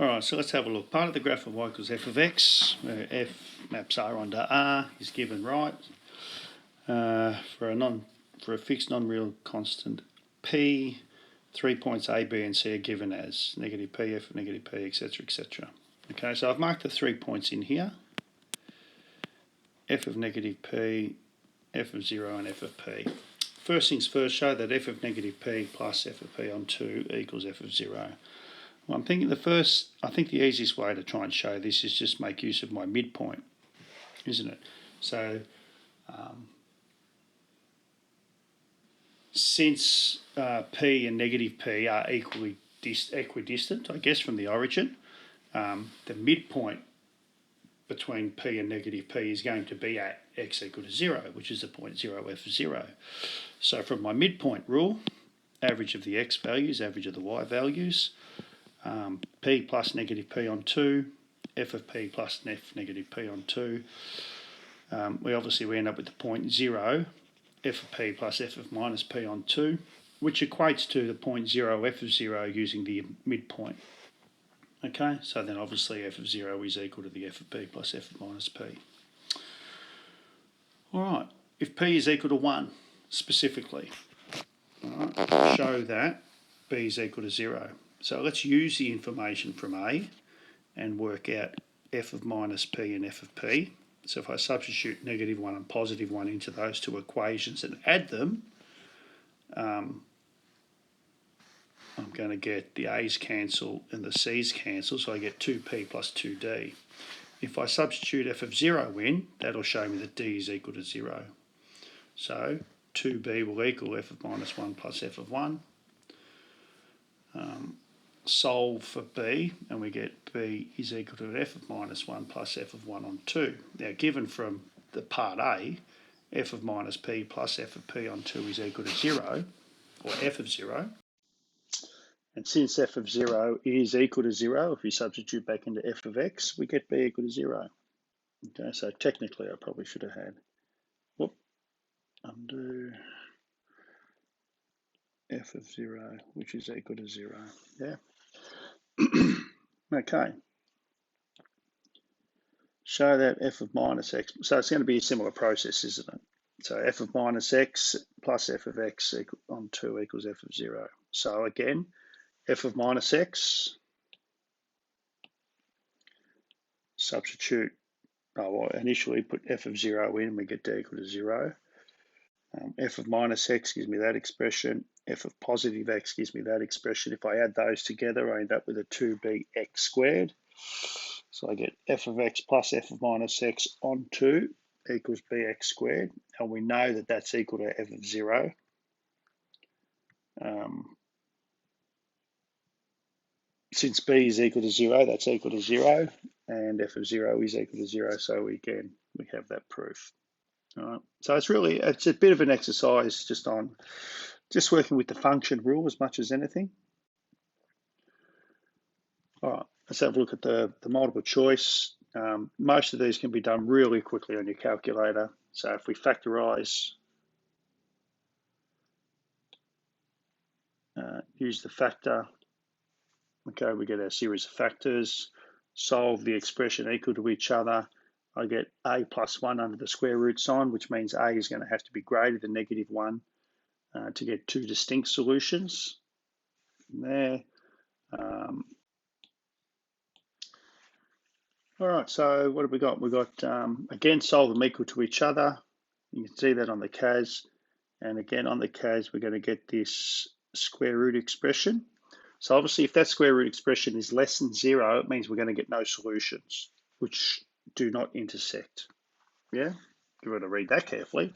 All right, so let's have a look. Part of the graph of y equals f of x, where f maps r onto r, is given right for a fixed non-real constant p. 3 points a, b, and c are given as negative p, f of negative p, etc., etc. Okay, so I've marked the 3 points in here: f of negative p, f of 0, and f of p. First things first, show that f of negative p plus f of p on 2 equals f of 0. Well, I'm thinking I think the easiest way to try and show this is just make use of my midpoint, isn't it? So, since p and negative p are equidistant, I guess, from the origin, the midpoint between p and negative p is going to be at x equal to 0, which is the point 0, f of 0. So from my midpoint rule, average of the x values, average of the y values, p plus negative p on 2, f of p plus f negative p on 2. We end up with the point 0, f of p plus f of minus p on 2, which equates to the point 0, f of 0 using the midpoint. Okay, so then obviously f of 0 is equal to the f of p plus f of minus p. Alright, if p is equal to 1, specifically, show that b is equal to 0. So let's use the information from A and work out f of minus p and f of p. So if I substitute negative 1 and positive 1 into those two equations and add them, I'm going to get the a's cancel and the c's cancel, so I get 2p plus 2d. If I substitute f of 0 in, that'll show me that d is equal to 0. So 2b will equal f of minus 1 plus f of 1. Solve for b, and we get b is equal to f of minus 1 plus f of 1 on 2. Now, given from the part A, f of minus p plus f of p on 2 is equal to 0, or f of 0. And since f of 0 is equal to 0, if you substitute back into f of x, we get b equal to 0. Okay, so technically I probably should have had, undo f of 0, which is equal to 0. Yeah. Okay. Show that f of minus x, so it's going to be a similar process, isn't it? So f of minus x plus f of x on 2 equals f of 0. So again, f of minus x, substitute, initially put f of 0 in, we get d equal to 0. F of minus x gives me that expression. F of positive x gives me that expression. If I add those together, I end up with a 2bx squared. So I get f of x plus f of minus x on 2 equals bx squared. And we know that that's equal to f of 0. Since b is equal to 0, that's equal to 0. And f of 0 is equal to 0. So we have that proof. All right. So it's a bit of an exercise just working with the function rule as much as anything. All right, let's have a look at the multiple choice. Most of these can be done really quickly on your calculator. So if we factorize, use the factor, okay, we get our series of factors, solve the expression equal to each other. I get a plus 1 under the square root sign, which means a is going to have to be greater than negative 1 to get two distinct solutions from there. All right, so what have we got? We've got, again, solve them equal to each other. You can see that on the CAS. And again, on the CAS, we're going to get this square root expression. So obviously, if that square root expression is less than 0, it means we're going to get no solutions, which do not intersect. Yeah, you've got to read that carefully.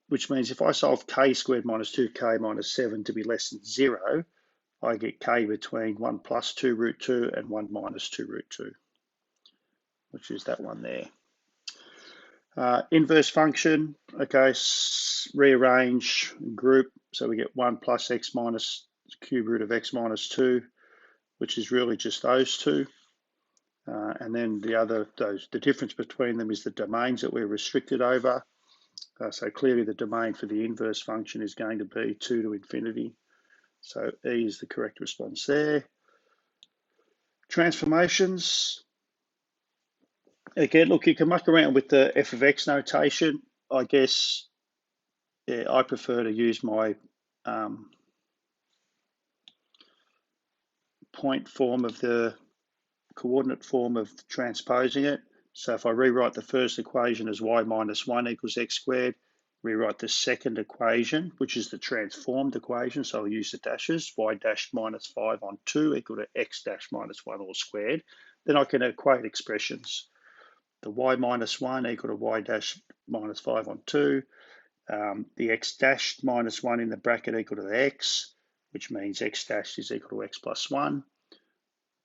Which means if I solve k squared minus 2k minus 7 to be less than 0, I get k between 1 plus 2 root 2 and 1 minus 2 root 2, which is that one there. Inverse function, okay, rearrange and group. So we get 1 plus x minus cube root of x minus 2, which is really just those two. And then the difference between them is the domains that we're restricted over. So clearly the domain for the inverse function is going to be 2 to infinity. So E is the correct response there. Transformations. Again, look, you can muck around with the f of x notation. I guess I prefer to use my point form of the coordinate form of transposing it. So if I rewrite the first equation as y minus 1 equals x squared, rewrite the second equation, which is the transformed equation, so I'll use the dashes, y dash minus 5 on 2 equal to x dash minus 1 all squared. Then I can equate expressions. The y minus 1 equal to y dash minus 5 on 2, the x dash minus 1 in the bracket equal to the x, which means x dash is equal to x plus 1.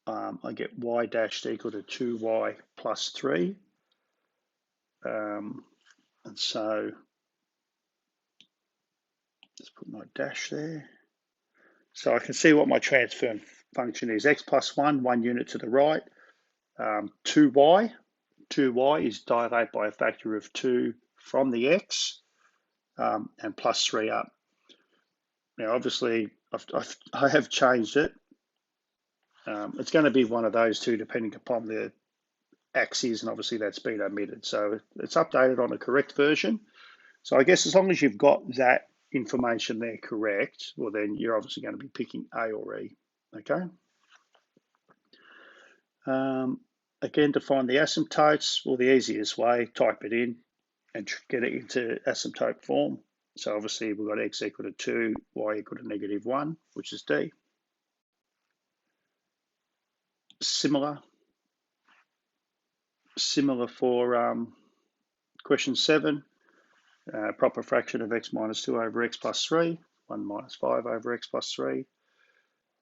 I get y dashed equal to 2y plus 3. And so let's put my dash there. So I can see what my transform function is. X plus 1, 1 unit to the right. 2y is dilated by a factor of 2 from the x, and plus 3 up. Now, obviously, I have changed it. It's going to be one of those two depending upon the axes, and obviously that's been omitted. So it's updated on a correct version. So I guess as long as you've got that information there correct, well, then you're obviously going to be picking A or E, okay? Again, to find the asymptotes, well, the easiest way, type it in and get it into asymptote form. So obviously we've got x equal to 2, y equal to negative 1, which is D. Similar for question 7, proper fraction of x minus 2 over x plus 3, 1 minus 5 over x plus 3.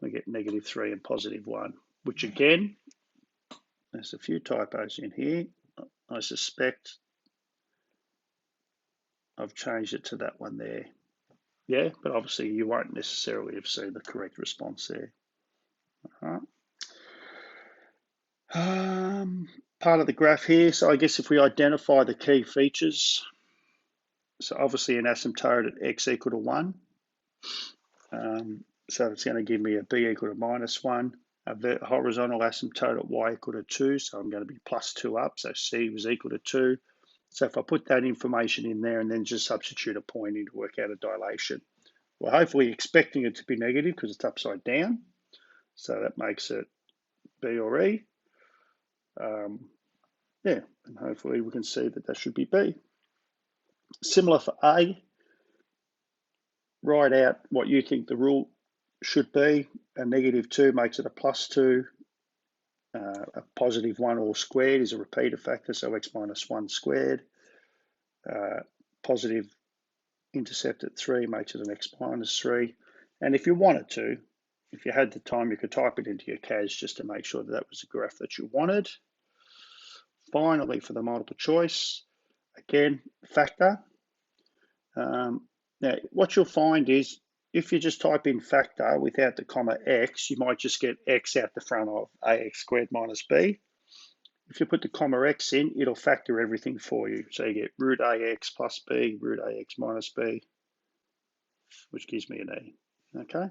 We get negative 3 and positive 1, which again, there's a few typos in here. I suspect I've changed it to that one there. Yeah, but obviously you won't necessarily have seen the correct response there. All right. Part of the graph here, so I guess if we identify the key features, so obviously an asymptote at x equal to 1, so it's going to give me a b equal to minus 1, a horizontal asymptote at y equal to 2, so I'm going to be plus 2 up, so c was equal to 2. So if I put that information in there and then just substitute a point in to work out a dilation, we're hopefully expecting it to be negative because it's upside down, so that makes it B or E. Yeah, and hopefully we can see that should be B. Similar for A, write out what you think the rule should be. A negative 2 makes it a plus 2. A positive 1 all squared is a repeater factor, so x minus 1 squared. Positive intercept at 3 makes it an x minus 3. And if you wanted to, if you had the time, you could type it into your CAS just to make sure that that was the graph that you wanted. Finally, for the multiple choice, again, factor. Now, what you'll find is if you just type in factor without the comma x, you might just get x out the front of ax squared minus b. If you put the comma x in, it'll factor everything for you. So you get root ax plus b, root ax minus b, which gives me an e, okay?